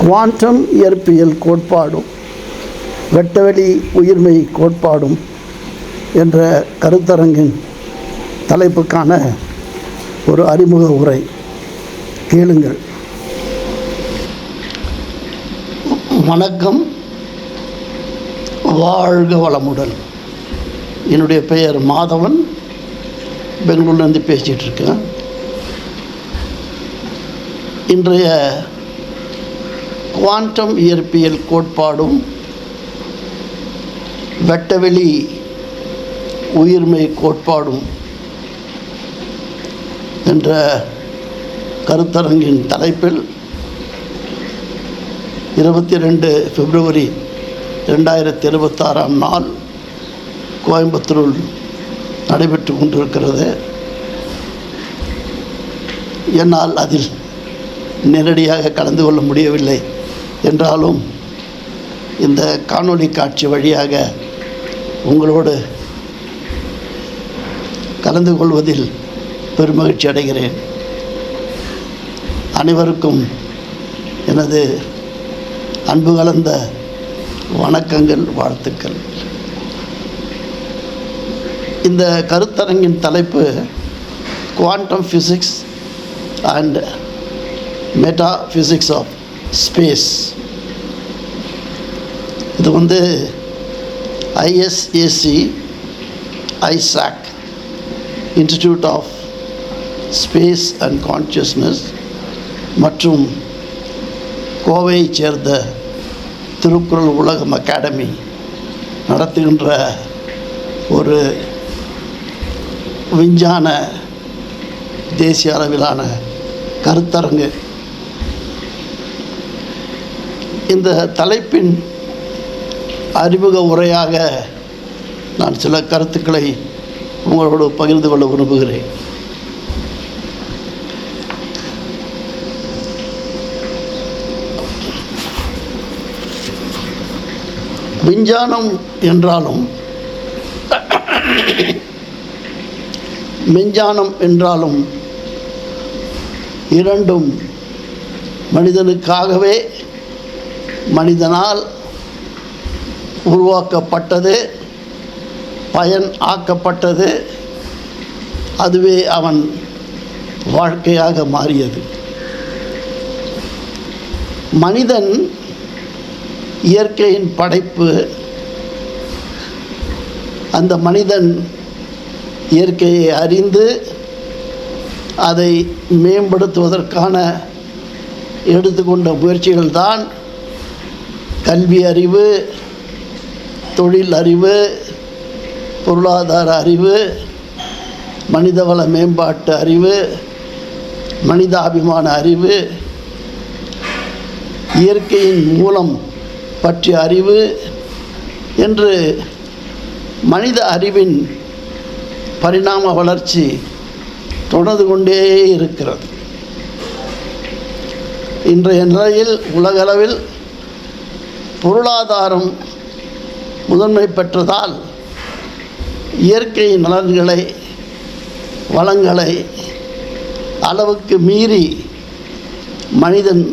Quantum இயற்பியல் கோட்பாடும் வெட்டவெளி உயிர்மெய் கோட்பாடும் என்ற கருத்தரங்கின் தலைப்புக்கான ஒரு அறிமுக உரை கேளுங்கள். வணக்கம், வாழ்க வளமுடன். என்னுடைய பெயர் மாதவன், பெங்களூர்லேருந்து பேசிகிட்ருக்கேன். இன்றைய குவாண்டம் இயற்பியல் கோட்பாடும் வெட்டவெளி உயிர்மெய் கோட்பாடும் என்ற கருத்தரங்கின் தலைப்பில் 22 பிப்ரவரி 2026 நாள் கோயம்புத்தூரில் நடைபெற்று கொண்டிருக்கிறது. என்னால் அதில் நேரடியாக கலந்து கொள்ள முடியவில்லை என்றாலும் இந்த காணொளி காட்சி வழியாக உங்களோடு கலந்து கொள்வதில் பெருமகிழ்ச்சி அடைகிறேன். அனைவருக்கும் எனது அன்பு கலந்த வணக்கங்கள், வாழ்த்துக்கள். இந்த கருத்தரங்கின் தலைப்பு quantum physics and metaphysics of space. இது ISAC institute of space and consciousness மற்றும் கோவையைச் சேர்ந்த திருக்குறள் உலகம் அகாடமி நடத்துகின்ற ஒரு விஞ்ஞான தேசிய அளவிலான கருத்தரங்கு. இந்த தலைப்பின் அறிமுக உரையாக நான் சில கருத்துக்களை உங்களோடு பகிர்ந்து கொள்ள விரும்புகிறேன். விஞ்ஞானம் என்றாலும் மெஞ்ஞானம் என்றாலும் இரண்டும் மனிதனுக்காகவே மனிதனால் உருவாக்கப்பட்டது, பயன் ஆக்கப்பட்டது, அதுவே அவன் வாழ்க்கையாக மாறியது. மனிதன் இயற்கையின் படைப்பு. அந்த மனிதன் இயற்கையை அறிந்து அதை மேம்படுத்துவதற்கான எடுத்துக்கொண்ட முயற்சிகள்தான் கல்வி அறிவு, தொழில் அறிவு, பொருளாதார அறிவு, மனிதவள மேம்பாட்டு அறிவு, மனிதாபிமான அறிவு, இயற்கையின் மூலம் பற்றிய அறிவு என்று மனித அறிவின் பரிணாம வளர்ச்சி தொடர்ந்து கொண்டே இருக்கிறது. இன்றைய நிலையில் உலகளவில் பொருளாதாரம் முதன்மை பெற்றதால் இயற்கை நலன்களை, வளங்களை அளவுக்கு மீறி மனிதன்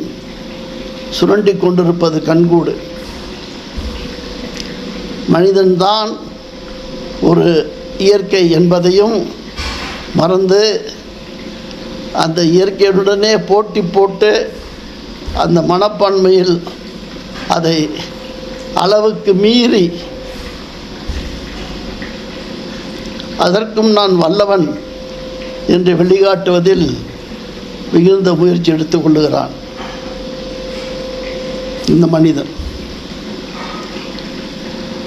சுரண்டி கொண்டிருப்பது கண்கூடு. மனிதன்தான் ஒரு இயற்கை என்பதையும் மறந்து அந்த இயற்கையுடனே போட்டி போட்டு அந்த மனப்பான்மையில் அதை அளவுக்கு மீறி அதற்கும் நான் வல்லவன் என்று வெளிக்காட்டுவதில் மிகுந்த முயற்சி எடுத்துக் கொள்ளுகிறான் இந்த மனிதன்.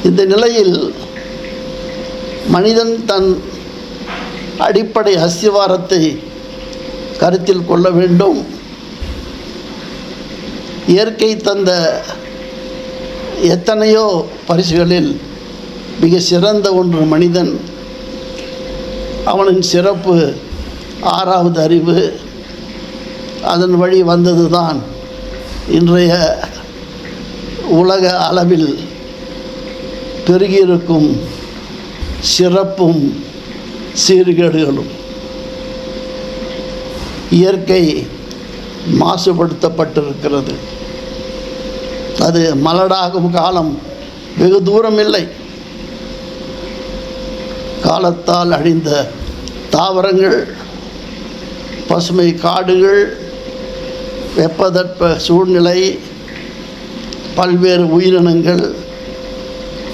இந்த நிலையில் மனிதன் தன் அடிப்படை அஸ்திவாரத்தை கருத்தில் கொள்ள வேண்டும். இயற்கை தந்த எத்தனையோ பரிசுகளில் மிக சிறந்த ஒன்று மனிதன். அவனின் சிறப்பு 6வது அறிவு. அதன் வழி வந்தது தான் இன்றைய உலக அளவில் பெருகியிருக்கும் சிறப்பும் சீர்கேடுகளும். இயற்கை மாசுபடுத்தப்பட்டிருக்கிறது. அது மலடாகும் காலம் வெகு தூரம் இல்லை. காலத்தால் அழிந்த தாவரங்கள், பசுமை காடுகள், வெப்பதட்ப சூழ்நிலை, பல்வேறு உயிரினங்கள்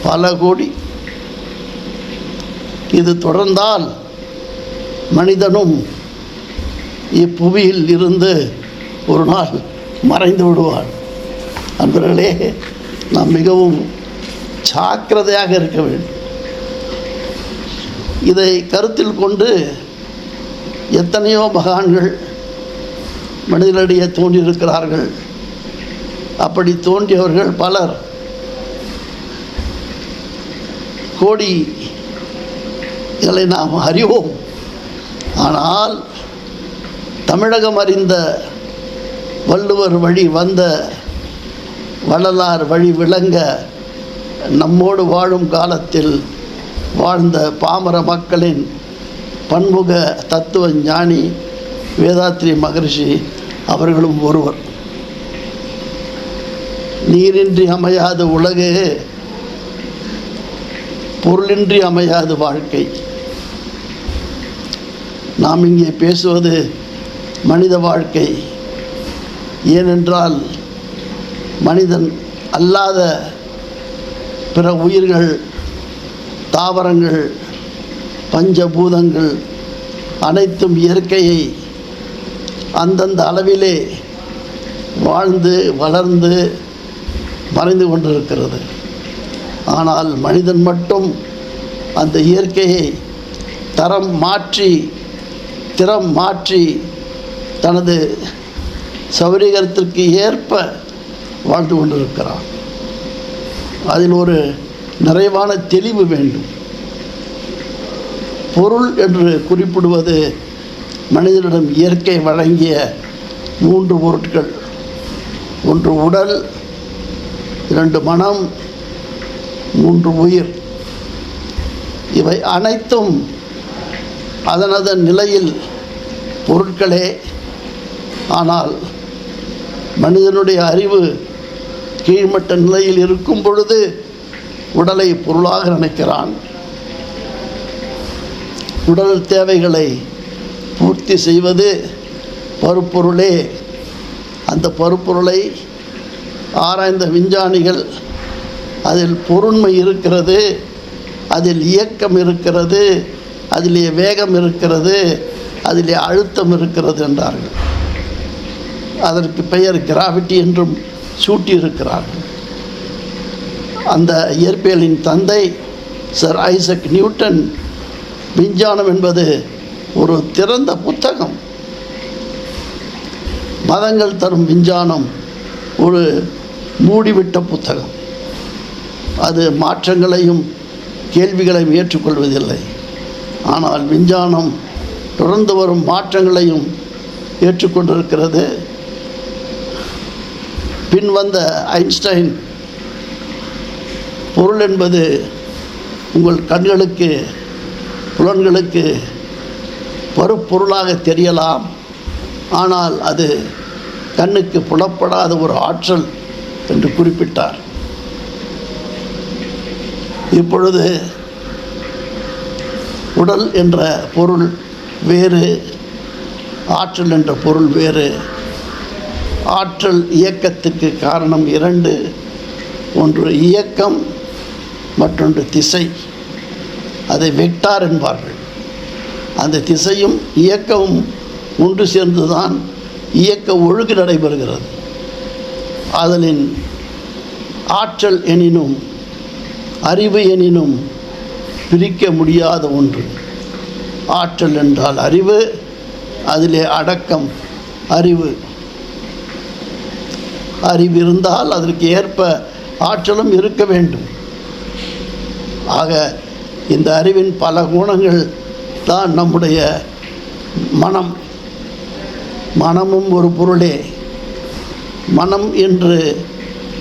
பல கோடி. இது தொடர்ந்தால் மனிதனும் இப்புவியில் இருந்து ஒரு நாள் மறைந்து விடுவான். அன்பர்களே, நாம் மிகவும் ஜாக்கிரதையாக இருக்க வேண்டும். இதை கருத்தில் கொண்டு எத்தனையோ மகான்கள் மனிதனிடையே தோன்றியிருக்கிறார்கள். அப்படி தோன்றியவர்கள் பலர் கோடிகளை நாம் அறிவோம். ஆனால் தமிழகம் அறிந்த வள்ளுவர் வழி வந்த வள்ளலார் வழி விளங்க நம்மோடு வாழும் காலத்தில் வாழ்ந்த பாமர மக்களின் பன்முக தத்துவ ஞானி வேதாத்ரி மகரிஷி அவர்களும் ஒருவர். நீரின்றி அமையாத உலகே, பொருளின்றி அமையாத வாழ்க்கை. நாம் இங்கே பேசுவது மனித வாழ்க்கை. ஏனென்றால் மனிதன் அல்லாத பிற உயிர்கள், தாவரங்கள், பஞ்சபூதங்கள் அனைத்தும் இயற்கையை அந்தந்த அளவிலே வாழ்ந்து வளர்ந்து மறைந்து கொண்டிருக்கிறது. ஆனால் மனிதன் மட்டும் அந்த இயற்கையை திறம் மாற்றி தனது சௌகரியத்திற்கு ஏற்ப வாழ்ந்து கொண்டிருக்கிறான். அதில் ஒரு நிறைவான தெளிவு வேண்டும். பொருள் என்று குறிப்பிடுவது மனிதனிடம் இயற்கை வழங்கிய 3 பொருட்கள். 1 உடல், 2 மனம், 3 உயிர். இவை அனைத்தும் அதனதன் நிலையில் பொருட்களே. ஆனால் மனிதனுடைய அறிவு கீழ்மட்ட நிலையில் இருக்கும் பொழுது உடலை பொருளாக நினைக்கிறான். உடல் தேவைகளை பூர்த்தி செய்வது பருப்பொருளே. அந்த பருப்பொருளை ஆராய்ந்த விஞ்ஞானிகள் அதில் பொருண்மை இருக்கிறது, அதில் இயக்கம் இருக்கிறது, அதிலே வேகம் இருக்கிறது, அதிலே அழுத்தம் இருக்கிறது என்றார்கள். அதற்கு பெயர் கிராவிட்டி என்றும் சூட்டியிருக்கிறார்கள். அந்த இயற்பியலின் தந்தை சர் ஐசக் நியூட்டன் விஞ்ஞானம் என்பது ஒரு திறந்த புத்தகம், மதங்கள் தரும் விஞ்ஞானம் ஒரு மூடிவிட்ட புத்தகம். அது மாற்றங்களையும் கேள்விகளையும் ஏற்றுக்கொள்வதில்லை. ஆனால் விஞ்ஞானம் தொடர்ந்து வரும் மாற்றங்களையும் ஏற்றுக்கொண்டிருக்கிறது. பின் வந்த ஐன்ஸ்டைன் பொருள் என்பது உங்கள் கண்களுக்கு புலன்களுக்கு பருப்பொருளாக தெரியலாம், ஆனால் அது கண்ணுக்கு புலப்படாத ஒரு ஆற்றல் என்று குறிப்பிட்டார். இப்பொழுது உடல் என்ற பொருள் வேறு, ஆற்றல் என்ற பொருள் வேறு. ஆற்றல் இயக்கத்துக்கு காரணம் 2. ஒன்று இயக்கம், மற்றொன்று திசை. அதை வெக்டார் என்பார்கள். அந்த திசையும் இயக்கமும் ஒன்று சேர்ந்துதான் இயக்க ஒழுங்கு நடைபெறுகிறது. அதனின் ஆற்றல் எனினும் அறிவு எனினும் பிரிக்க முடியாத ஒன்று. ஆற்றல் என்றால் அறிவு, அதிலே அடக்கம் அறிவு. அறிவு இருந்தால் அதற்கு ஏற்ப ஆற்றலும் இருக்க வேண்டும். ஆக இந்த அறிவின் பல குணங்கள் தான் நம்முடைய மனம். மனமும் ஒரு பொருளே. மனம் என்று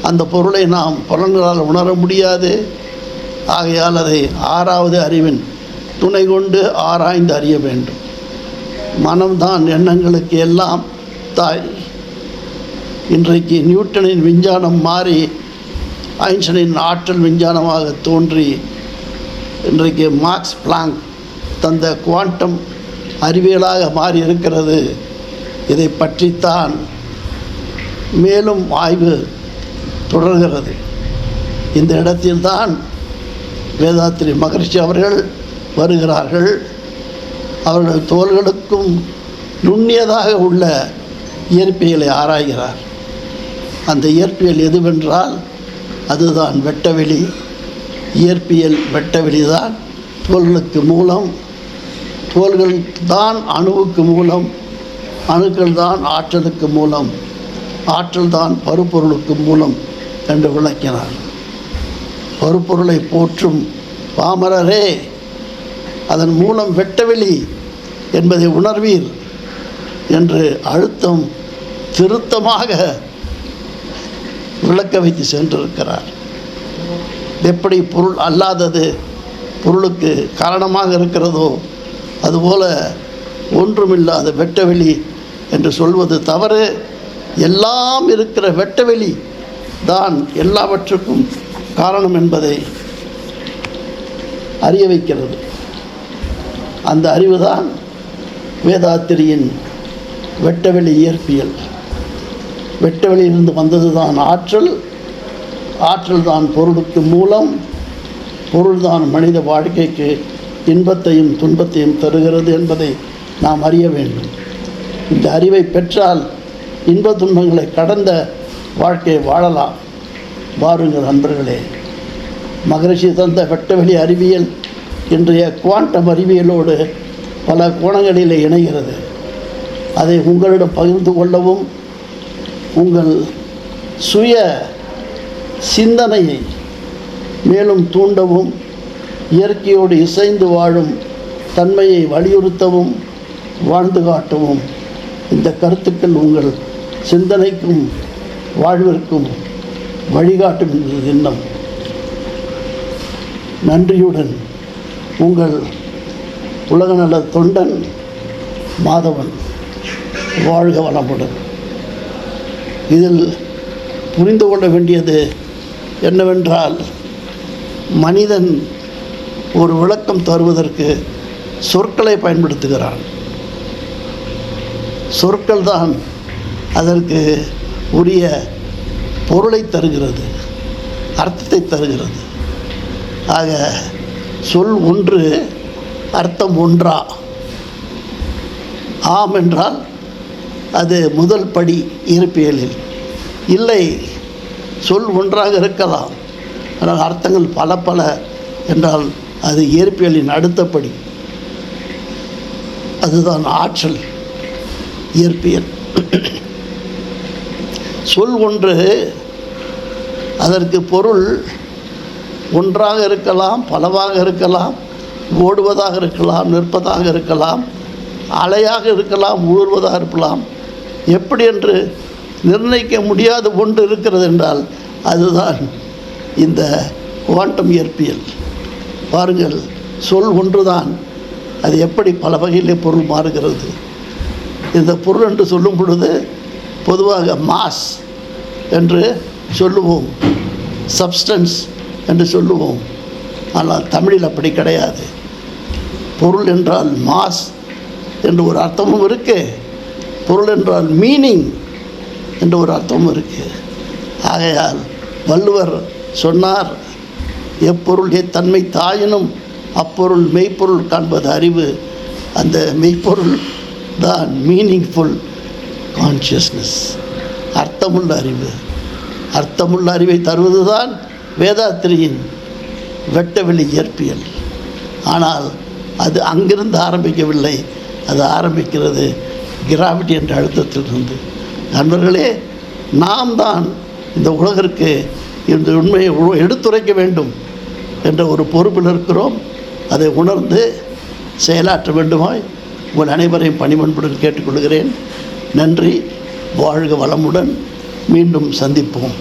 அந்த பொருளை நாம் புலன்களால் உணர முடியாது. ஆகையால் அதை 6வது அறிவின் துணை கொண்டு ஆராய்ந்து அறிய வேண்டும். மனம்தான் எண்ணங்களுக்கு எல்லாம் தாய். இன்றைக்கு நியூட்டனின் விஞ்ஞானம் மாறி ஐன்ஸ்டீனின் ஆற்றல் விஞ்ஞானமாக தோன்றி இன்றைக்கு மார்க்ஸ் பிளாங்க் தந்த குவாண்டம் அறிவியலாக மாறி இருக்கிறது. இதை பற்றித்தான் மேலும் ஆய்வு தொடர்கிறது. இந்த இடத்தில்தான் வேதாத்திரி மகரிஷி அவர்கள் வருகிறார்கள். அவர்கள் தோள்களுக்கும் நுண்ணியதாக உள்ள இயற்பியலை ஆராய்கிறார். அந்த இயற்பியல் எதுவென்றால் அதுதான் வெட்டவெளி. இயற்பியல் வெட்டவெளி தான் தோள்களுக்கு மூலம், தோள்கள் தான் அணுவுக்கு மூலம், அணுக்கள் தான் ஆற்றலுக்கு மூலம், ஆற்றல் தான் பருப்பொருளுக்கு மூலம் என்று விளக்கினார். பருப்பொருளை போற்றும் பாமரரே, அதன் மூலம் வெட்டவெளி என்பதை உணர்வீர் என்று அழுத்தம் திருத்தமாக விளக்க வைத்து சென்றிருக்கிறார். எப்படி பொருள் அல்லாதது பொருளுக்கு காரணமாக இருக்கிறதோ அதுபோல ஒன்றுமில்லாத வெட்டவெளி என்று சொல்வது தவறு. எல்லாம் இருக்கிற வெட்டவெளி தான் எல்லாவற்றுக்கும் காரணம் என்பதை அறிய வைக்கிறது. அந்த அறிவுதான் வேதாத்திரியின் வெட்டவெளி இயற்பியல். வெட்டவெளியிலிருந்து வந்தது தான் ஆற்றல், ஆற்றல் தான் பொருளுக்கு மூலம், பொருள்தான் மனித வாழ்க்கைக்கு இன்பத்தையும் துன்பத்தையும் தருகிறது என்பதை நாம் அறிய வேண்டும். இந்த அறிவை பெற்றால் இன்ப துன்பங்களை கடந்த வாழ்க்கையை வாழலாம். வாருங்கள் நண்பர்களே, மகரிஷி தந்த வெட்டவெளி அறிவியல் இன்றைய குவாண்டம் அறிவியலோடு பல கோணங்களில் இணைகிறது. அதை உங்களிடம் பகிர்ந்து கொள்ளவும், உங்கள் சுய சிந்தனையை மேலும் தூண்டவும், இயற்கையோடு இசைந்து வாழும் தன்மையை வலியுறுத்தவும், வாழ்ந்து காட்டவும் இந்த கருத்துக்கள் உங்கள் சிந்தனைக்கும் வாழ்விற்கும் வழிகாட்டும் என்பது எண்ணம். நன்றியுடன் உங்கள் உலகநல தொண்டன் மாதவன். வாழ்க வளமுடன். இதில் புரிந்து கொள்ள வேண்டியது என்னவென்றால், மனிதன் ஒரு விளக்கம் தருவதற்கு சொற்களை பயன்படுத்துகிறான். சொற்கள் தான் அதற்கு உரிய பொருளை தருகிறது, அர்த்தத்தை தருகிறது. ஆக சொல் ஒன்று, அர்த்தம் ஒன்றா? ஆம் என்றால் அது முதல் படி இயற்பியலில். இல்லை, சொல் ஒன்றாக இருக்கலாம், ஆனால் அர்த்தங்கள் பல பல என்றால் அது இயற்பியலின் அடுத்த படி. அதுதான் ஆற்றல் இயற்பியல். சொல் ஒன்று, அதற்கு பொருள் ஒன்றாக இருக்கலாம், பலவாக இருக்கலாம், ஓடுவதாக இருக்கலாம், நிற்பதாக இருக்கலாம், அலையாக இருக்கலாம், ஊறுவதாக இருக்கலாம். எப்படி என்று நிர்ணயிக்க முடியாத ஒன்று இருக்கிறது என்றால் அதுதான் இந்த குவாண்டம் இயற்பியல். பாருங்கள், சொல் ஒன்றுதான், அது எப்படி பல வகையிலே பொருள் மாறுகிறது. இந்த பொருள் என்று சொல்லும் பொழுது பொதுவாக மாஸ் என்று சொல்லுவோம், சப்ஸ்டன்ஸ் என்று சொல்லுவோம். ஆனால் தமிழில் அப்படி கிடையாது. பொருள் என்றால் மாஸ் என்று ஒரு அர்த்தமும் இருக்குது, பொருள் என்றால் மீனிங் என்ற ஒரு அர்த்தமும் இருக்குது. ஆகையால் வள்ளுவர் சொன்னார், எப்பொருள் எத்தன்மை தாயினும் அப்பொருள் மெய்ப்பொருள் காண்பது அறிவு. அந்த மெய்ப்பொருள் தான் மீனிங்ஃபுல் கான்ஷியஸ்னஸ், அர்த்தமுள்ள அறிவு. அர்த்தமுள்ள அறிவை தருவது தான் வேதாத்திரியின் வெட்டவெளி இயற்பியல். ஆனால் அது அங்கிருந்து ஆரம்பிக்கவில்லை, அது ஆரம்பிக்கிறது கிராவிட்டி என்ற அழுத்தத்திலிருந்து. நண்பர்களே, நாம் தான் இந்த உலகிற்கு இந்த உண்மையை எடுத்துரைக்க வேண்டும் என்ற ஒரு பொறுப்பில் இருக்கிறோம். அதை உணர்ந்து செயலாற்ற வேண்டுமாய் உங்கள் அனைவரையும் பணிபன்புடன் கேட்டுக்கொள்கிறேன். நன்றி. வாழ்க வளமுடன். மீண்டும் சந்திப்போம்.